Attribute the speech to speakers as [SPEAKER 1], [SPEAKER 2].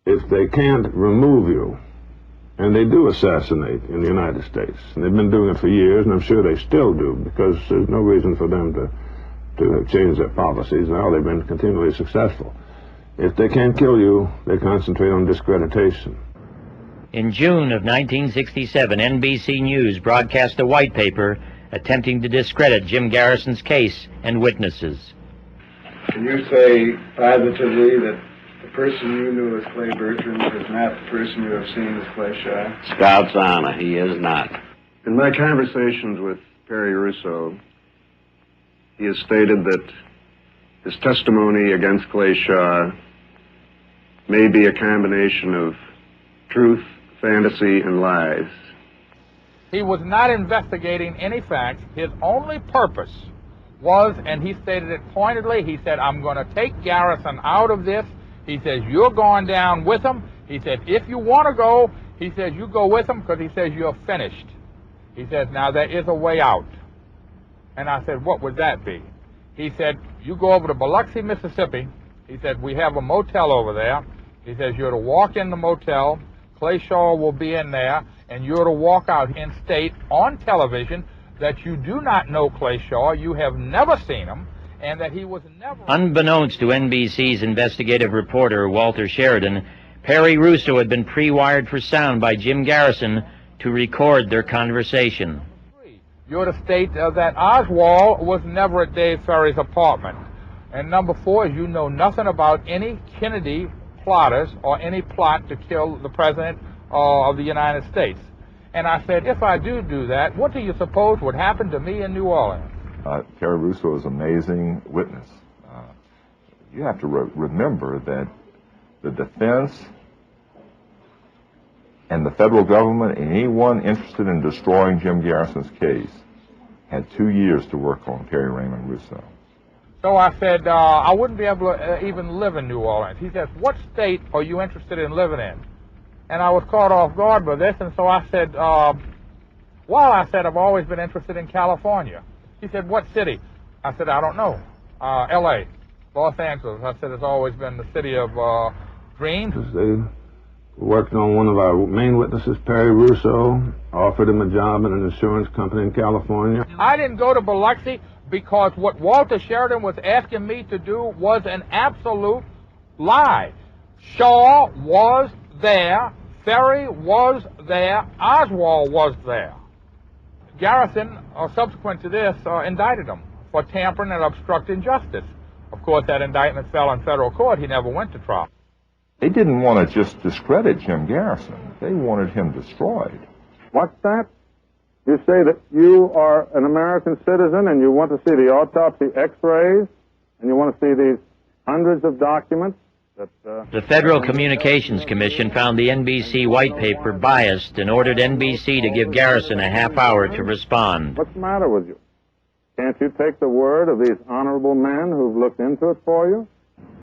[SPEAKER 1] if they can't remove you, and they do assassinate in the United States, and they've been doing it for years, and I'm sure they still do, because there's no reason for them to change their policies. Now they've been continually successful. If they can't kill you, they concentrate on discreditation.
[SPEAKER 2] In June of 1967, NBC News broadcast a white paper attempting to discredit Jim Garrison's case and witnesses.
[SPEAKER 3] Can you say positively that the person you knew as Clay Bertrand is not the person you have seen as Clay Shaw?
[SPEAKER 4] Scout's honor, he is not.
[SPEAKER 3] In my conversations with Perry Russo, he has stated that his testimony against Clay Shaw may be a combination of truth, fantasy, and lies.
[SPEAKER 5] He was not investigating any facts. His only purpose was, and he stated it pointedly, he said, I'm going to take Garrison out of this. He says, you're going down with him. He said, if you want to go, he says, you go with him, because he says, you're finished. He says, now there is a way out. And I said, what would that be? He said, you go over to Biloxi, Mississippi. He said, we have a motel over there. He says, you're to walk in the motel. Clay Shaw will be in there, and you're to walk out and state on television that you do not know Clay Shaw, you have never seen him, and that he was never...
[SPEAKER 2] Unbeknownst to NBC's investigative reporter, Walter Sheridan, Perry Russo had been pre-wired for sound by Jim Garrison to record their conversation.
[SPEAKER 5] You're to state that Oswald was never at Dave Ferry's apartment. And number 4 is you know nothing about any Kennedy plotters or any plot to kill the President of the United States. And I said, if I do that, what do you suppose would happen to me in New Orleans?
[SPEAKER 6] Perry Russo is an amazing witness. You have to remember that the defense and the federal government and anyone interested in destroying Jim Garrison's case had 2 years to work on Perry Raymond Russo.
[SPEAKER 5] So I said, I wouldn't be able to even live in New Orleans. He says, what state are you interested in living in? And I was caught off guard by this, and so I said, I said, I've always been interested in California. He said, what city? I said, I don't know. L.A., Los Angeles. I said, it's always been the city of dreams.
[SPEAKER 1] They worked on one of our main witnesses, Perry Russo, offered him a job in an insurance company in California.
[SPEAKER 5] I didn't go to Biloxi because what Walter Sheridan was asking me to do was an absolute lie. Shaw was there, Ferry was there, Oswald was there. Garrison, subsequent to this, indicted him for tampering and obstructing justice. Of course, that indictment fell in federal court. He never went to trial.
[SPEAKER 6] They didn't want to just discredit Jim Garrison. They wanted him destroyed.
[SPEAKER 3] What's that? You say that you are an American citizen and you want to see the autopsy x-rays and you want to see these hundreds of documents?
[SPEAKER 2] The Federal Communications Commission found the NBC white paper biased and ordered NBC to give Garrison a half hour to respond.
[SPEAKER 3] What's the matter with you? Can't you take the word of these honorable men who've looked into it for you?